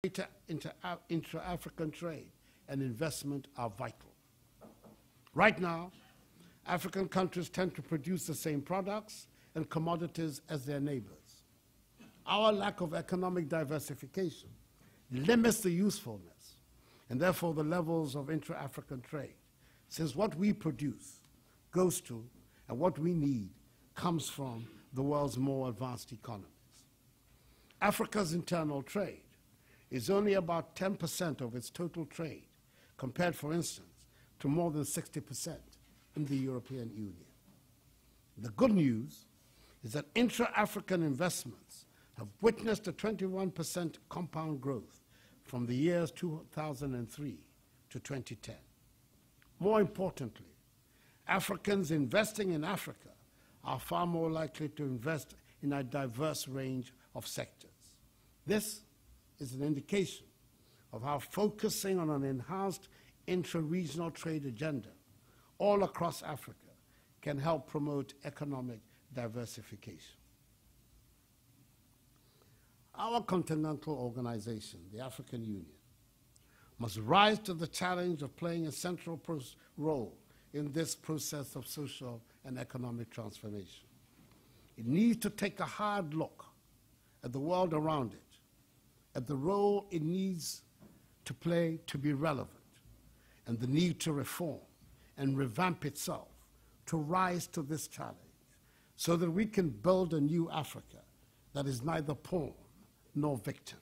intra-African trade and investment are vital. Right now, African countries tend to produce the same products and commodities as their neighbors. Our lack of economic diversification limits the usefulness and therefore the levels of intra-African trade, since what we produce goes to and what we need comes from the world's more advanced economies. Africa's internal trade is only about 10% of its total trade, compared, for instance, to more than 60% in the European Union. The good news is that intra-African investments have witnessed a 21% compound growth from the years 2003 to 2010. More importantly, Africans investing in Africa are far more likely to invest in a diverse range of sectors. This is an indication of how focusing on an enhanced intra-regional trade agenda all across Africa can help promote economic diversification. Our continental organization, the African Union, must rise to the challenge of playing a central role in this process of social and economic transformation. It needs to take a hard look at the world around it, at the role it needs to play to be relevant, and the need to reform and revamp itself to rise to this challenge so that we can build a new Africa that is neither pawn nor victim.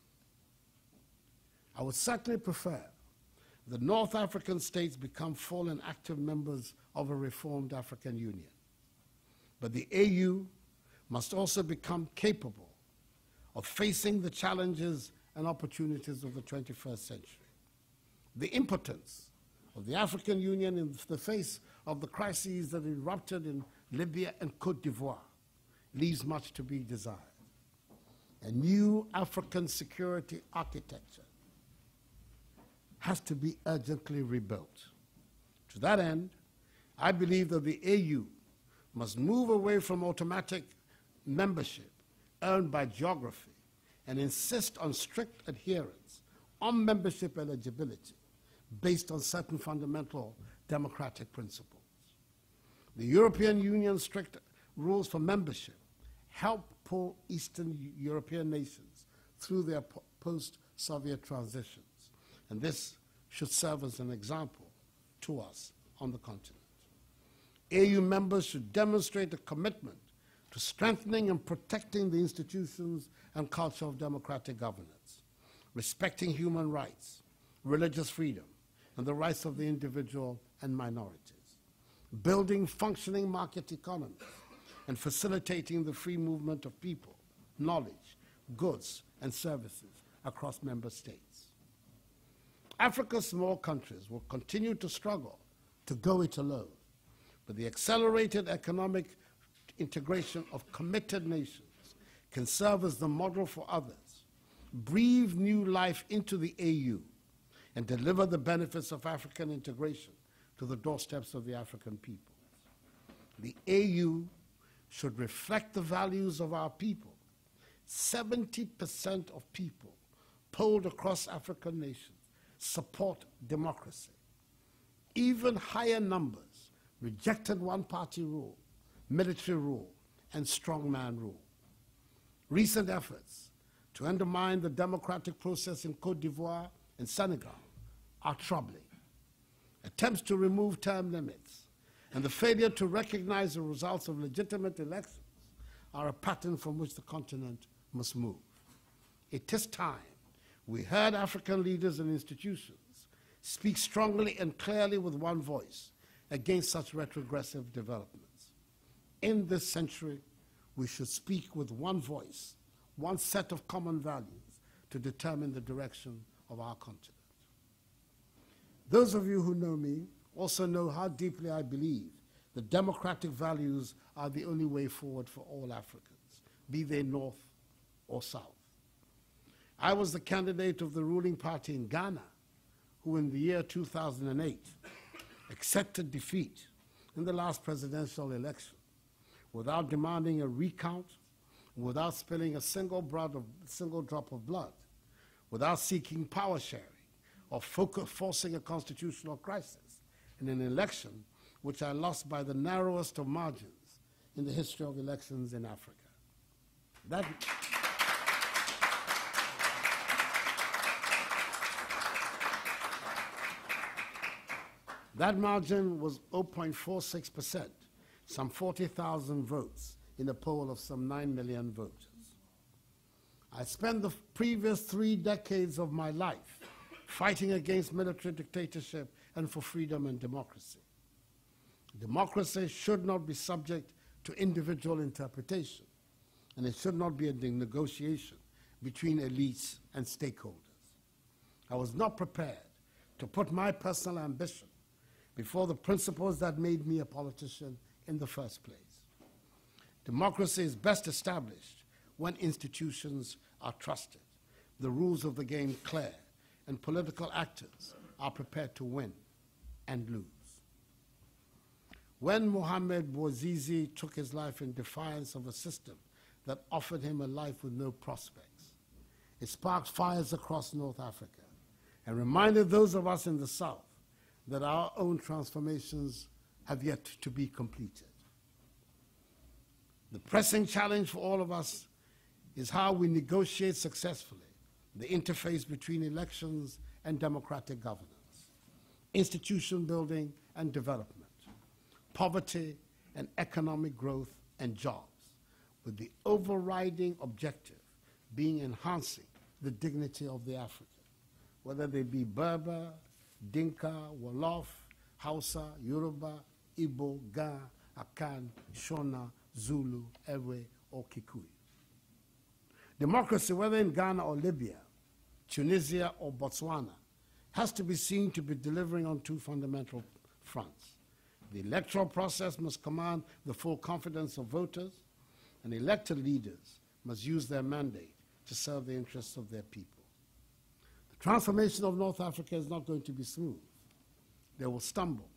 I would certainly prefer that North African states become full and active members of a reformed African Union. But the AU must also become capable of facing the challenges and opportunities of the 21st century. The impotence of the African Union in the face of the crises that erupted in Libya and Côte d'Ivoire leaves much to be desired. A new African security architecture has to be urgently rebuilt. To that end, I believe that the AU must move away from automatic membership earned by geography and insist on strict adherence on membership eligibility based on certain fundamental democratic principles. The European Union's strict rules for membership help pull Eastern European nations through their post-Soviet transitions, and this should serve as an example to us on the continent. AU members should demonstrate a commitment to strengthening and protecting the institutions and culture of democratic governance, respecting human rights, religious freedom, and the rights of the individual and minorities, building functioning market economies, and facilitating the free movement of people, knowledge, goods, and services across member states. Africa's small countries will continue to struggle to go it alone, but the accelerated economic integration of committed nations can serve as the model for others, breathe new life into the AU, and deliver the benefits of African integration to the doorsteps of the African peoples. The AU should reflect the values of our people. 70% of people polled across African nations support democracy. Even higher numbers rejected one-party rule, military rule, and strongman rule. Recent efforts to undermine the democratic process in Côte d'Ivoire and Senegal are troubling. Attempts to remove term limits and the failure to recognize the results of legitimate elections are a pattern from which the continent must move. It is time we heard African leaders and institutions speak strongly and clearly with one voice against such retrogressive developments. In this century, we should speak with one voice, one set of common values to determine the direction of our continent. Those of you who know me also know how deeply I believe that democratic values are the only way forward for all Africans, be they North or South. I was the candidate of the ruling party in Ghana, who in the year 2008 accepted defeat in the last presidential election without demanding a recount, without spilling a single drop of blood, without seeking power sharing or forcing a constitutional crisis in an election which I lost by the narrowest of margins in the history of elections in Africa. That margin was 0.46%, some 40,000 votes in a poll of some 9 million voters. I spent the previous 3 decades of my life fighting against military dictatorship and for freedom and democracy. Democracy should not be subject to individual interpretation, and it should not be a negotiation between elites and stakeholders. I was not prepared to put my personal ambition before the principles that made me a politician in the first place. Democracy is best established when institutions are trusted, the rules of the game clear, and political actors are prepared to win and lose. When Mohamed Bouazizi took his life in defiance of a system that offered him a life with no prospects, it sparked fires across North Africa and reminded those of us in the South that our own transformations have yet to be completed. The pressing challenge for all of us is how we negotiate successfully the interface between elections and democratic governance, institution building and development, poverty and economic growth and jobs, with the overriding objective being enhancing the dignity of the African, whether they be Berber, Dinka, Wolof, Hausa, Yoruba, Igbo, Ga, Akan, Shona, Zulu, Ewe, or Kikuyu. Democracy, whether in Ghana or Libya, Tunisia or Botswana, has to be seen to be delivering on 2 fundamental fronts. The electoral process must command the full confidence of voters, and elected leaders must use their mandate to serve the interests of their people. The transformation of North Africa is not going to be smooth. They will stumble,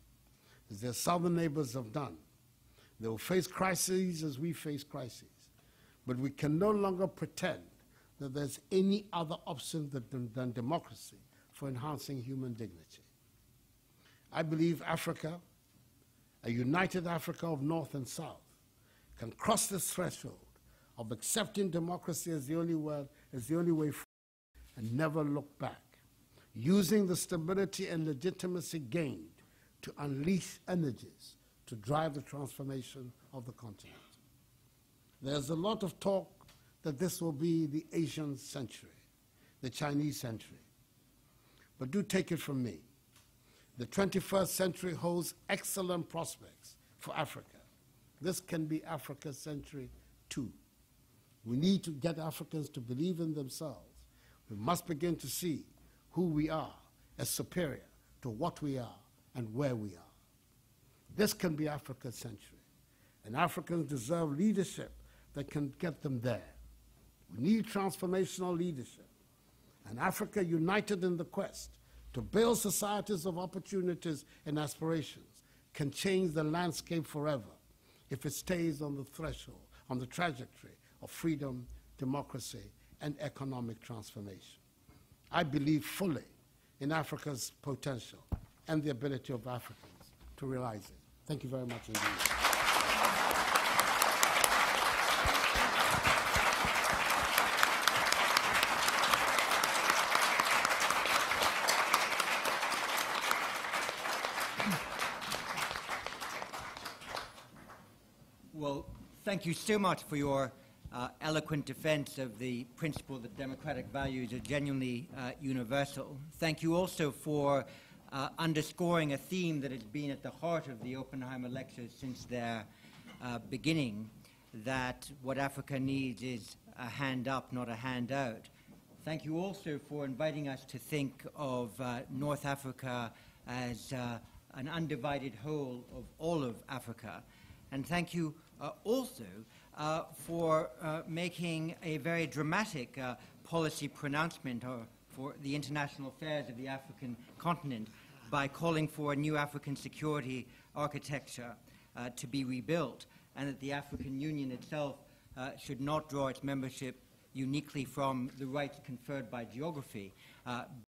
as their southern neighbors have done. They will face crises as we face crises. But we can no longer pretend that there's any other option than democracy for enhancing human dignity. I believe Africa, a united Africa of North and South, can cross this threshold of accepting democracy as the only way forward and never look back, using the stability and legitimacy gained to unleash energies to drive the transformation of the continent. There's a lot of talk that this will be the Asian century, the Chinese century. But do take it from me. The 21st century holds excellent prospects for Africa. This can be Africa's century too. We need to get Africans to believe in themselves. We must begin to see who we are as superior to what we are and where we are. This can be Africa's century, and Africans deserve leadership that can get them there. We need transformational leadership, and Africa united in the quest to build societies of opportunities and aspirations can change the landscape forever if it stays on the threshold, on the trajectory of freedom, democracy, and economic transformation. I believe fully in Africa's potential and the ability of Africans to realize it. Thank you very much indeed. Well, thank you so much for your eloquent defense of the principle that democratic values are genuinely universal. Thank you also for underscoring a theme that has been at the heart of the Oppenheimer lectures since their beginning, that what Africa needs is a hand up, not a handout. Thank you also for inviting us to think of North Africa as an undivided whole of all of Africa. And thank you also for making a very dramatic policy pronouncement for the international affairs of the African continent by calling for a new African security architecture to be rebuilt, and that the African Union itself should not draw its membership uniquely from the rights conferred by geography.